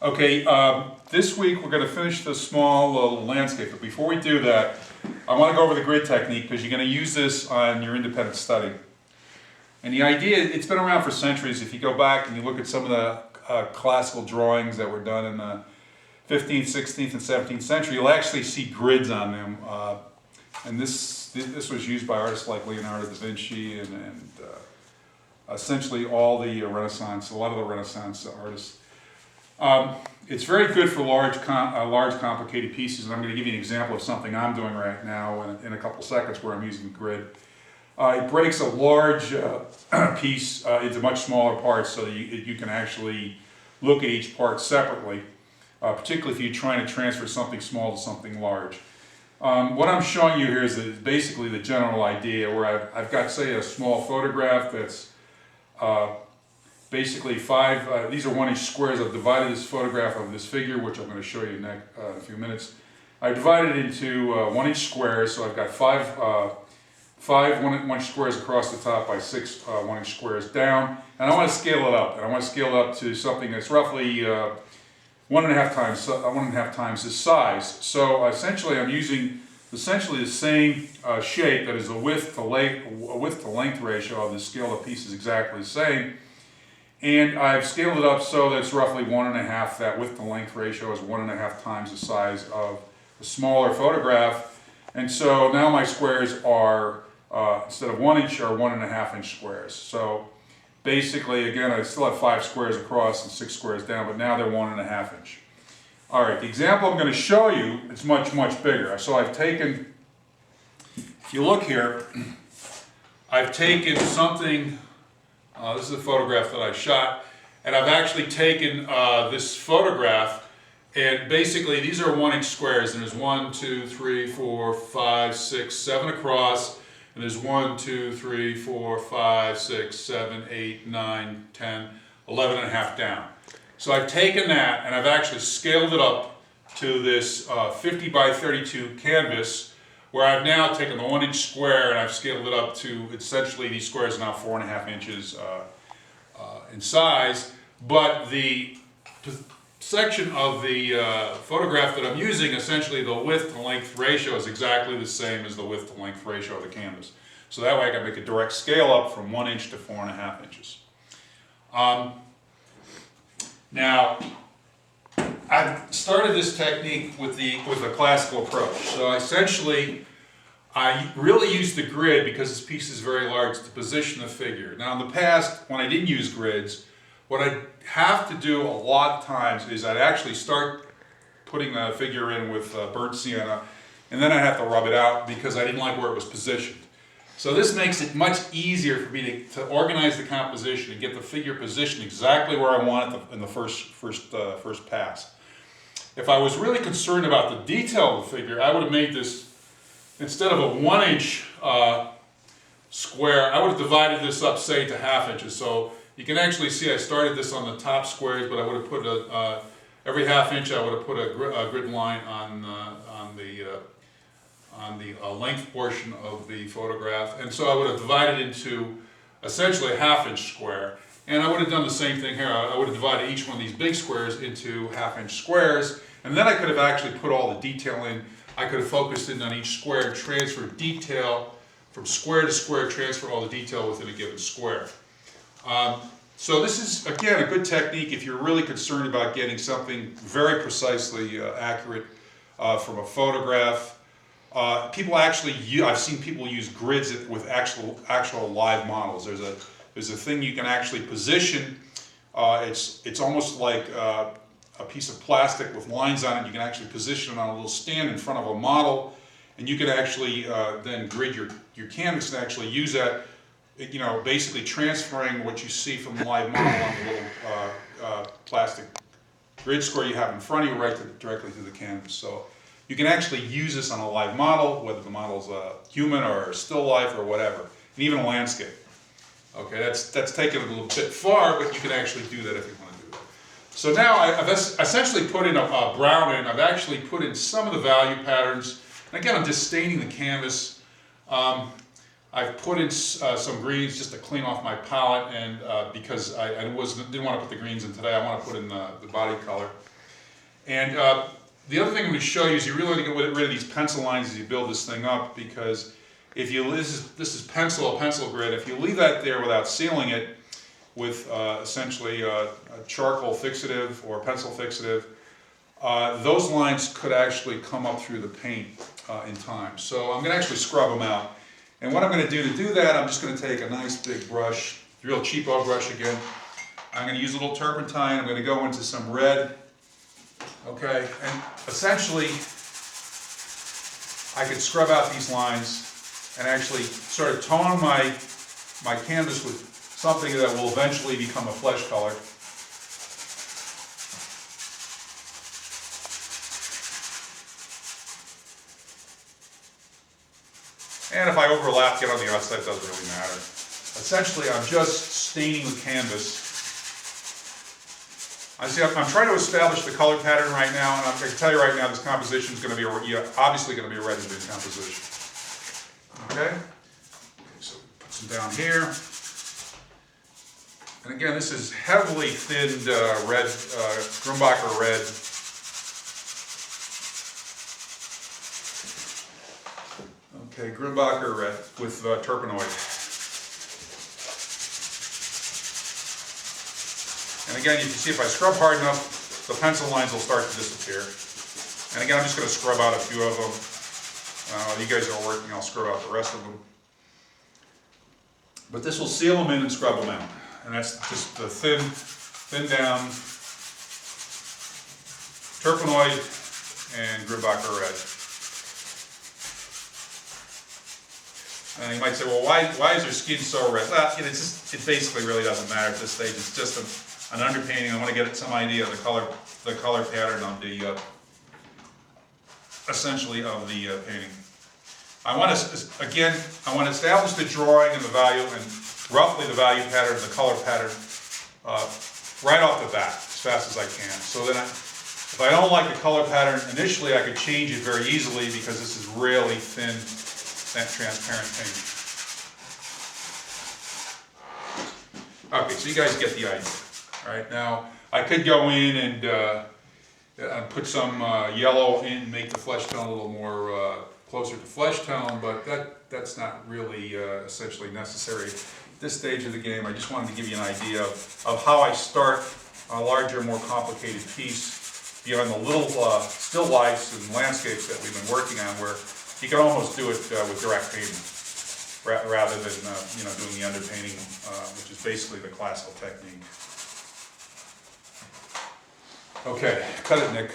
Okay, this week we're going to finish the small little landscape, but before we do that, I want to go over the grid technique because you're going to use this on your independent study. And the idea, it's been around for centuries. If you go back and you look at some of the classical drawings that were done in the 15th, 16th, and 17th century, you'll actually see grids on them. And this was used by artists like Leonardo da Vinci and essentially all the Renaissance, a lot of the Renaissance artists. It's very good for large complicated pieces, and I'm going to give you an example of something I'm doing right now in a couple seconds where I'm using the grid. It breaks a large piece into much smaller parts so that you can actually look at each part separately, particularly if you're trying to transfer something small to something large. What I'm showing you here is basically the general idea where I've got, say, a small photograph that's basically these are 1-inch squares. I've divided this photograph of this figure, which I'm going to show you in a few minutes. I divided it into 1-inch squares, so I've got five 1-inch squares across the top by 6 1-inch squares down, and I want to scale it up. And I want to scale it up to something that's roughly 1.5 times this size. So essentially, I'm using the same shape, that is a width to length ratio of the scaled up piece is exactly the same. And I've scaled it up so that it's roughly 1.5, that width to length ratio is 1.5 times the size of a smaller photograph. And so now my squares are, instead of 1 inch, are 1.5 inch squares. So basically, again, I still have 5 squares across and 6 squares down, but now they're 1.5 inch. All right, the example I'm going to show you is much, much bigger. So I've taken, if you look here, I've taken something. This is a photograph that I shot, and I've actually taken this photograph, and basically these are 1-inch squares, and there's 1, 2, 3, 4, 5, 6, 7 across, and there's 1, 2, 3, 4, 5, 6, 7, 8, 9, 10, 11 and a half down. So I've taken that and I've actually scaled it up to this 50 by 32 canvas, where I've now taken the 1-inch square and I've scaled it up to, essentially these squares are now 4.5 inches in size, but the section of the photograph that I'm using, essentially the width to length ratio is exactly the same as the width to length ratio of the canvas. So that way I can make a direct scale up from 1 inch to 4.5 inches. Now, I've started this technique with a classical approach. So essentially, I really use the grid because this piece is very large to position the figure. Now in the past, when I didn't use grids, what I'd have to do a lot of times is I'd actually start putting the figure in with burnt sienna, and then I'd have to rub it out because I didn't like where it was positioned. So this makes it much easier for me to organize the composition and get the figure positioned exactly where I want it in the first pass. If I was really concerned about the detail of the figure, I would have made this, instead of a 1-inch square, I would have divided this up, say, to 1/2 inches. So you can actually see I started this on the top squares, but I would have put every 1/2 inch I would have put a grid line on the length portion of the photograph, and so I would have divided into essentially a 1/2 inch square. And I would have done the same thing here. I would have divided each one of these big squares into 1/2 inch squares, and then I could have actually put all the detail in. I could have focused in on each square, transferred detail from square to square, transfer all the detail within a given square. So this is, again, a good technique if you're really concerned about getting something very precisely accurate from a photograph. People actually, I've seen people use grids with actual live models. There's a thing you can actually position. It's almost like a piece of plastic with lines on it. You can actually position it on a little stand in front of a model, and you can actually then grid your canvas and actually use that, basically transferring what you see from the live model on the little plastic grid square you have in front of you directly to the canvas. So you can actually use this on a live model, whether the model's human or still life or whatever, and even a landscape. Okay, that's taken a little bit far, but you can actually do that if you want to do that. So now I've essentially put in a brown in. I've actually put in some of the value patterns. And again, I'm just staining the canvas. I've put in some greens just to clean off my palette, and because I didn't want to put the greens in today, I want to put in the body color. And the other thing I'm going to show you is you really want to get rid of these pencil lines as you build this thing up, because if you this is a pencil grid. If you leave that there without sealing it with essentially a charcoal fixative or pencil fixative, those lines could actually come up through the paint in time. So I'm going to actually scrub them out. And what I'm going to do that, I'm just going to take a nice big brush, real cheapo brush again. I'm going to use a little turpentine. I'm going to go into some red. Okay, and essentially I could scrub out these lines and actually sort of tone my canvas with something that will eventually become a flesh color. And if I overlap, get on the outside, it doesn't really matter. Essentially, I'm just staining the canvas. I'm trying to establish the color pattern right now, and I can tell you right now, this composition is going to be obviously going to be a red and blue composition. Okay, so put some down here. And again, this is heavily thinned red, Grumbacher red. Okay, Grumbacher red with turpenoid. And again, you can see if I scrub hard enough, the pencil lines will start to disappear. And again, I'm just going to scrub out a few of them. You guys are working, I'll scrub out the rest of them. But this will seal them in and scrub them out. And that's just the thin down turpenoid and Grumbacher red. And you might say, well, why is your skin so red? Well, it basically really doesn't matter at this stage. It's just an underpainting. I want to get some idea of the color pattern of the essentially of the painting. I want to establish the drawing and the value and roughly the value pattern, the color pattern, right off the bat as fast as I can. So then, if I don't like the color pattern initially, I could change it very easily because this is really thin. That transparent paint. Okay, so you guys get the idea. All right, now I could go in and put some yellow in, make the flesh tone a little more closer to flesh tone, but that's not really essentially necessary at this stage of the game. I just wanted to give you an idea of how I start a larger, more complicated piece beyond the little still lifes and landscapes that we've been working on, where you can almost do it with direct painting, rather than doing the underpainting, which is basically the classical technique. Okay, cut it, Nick.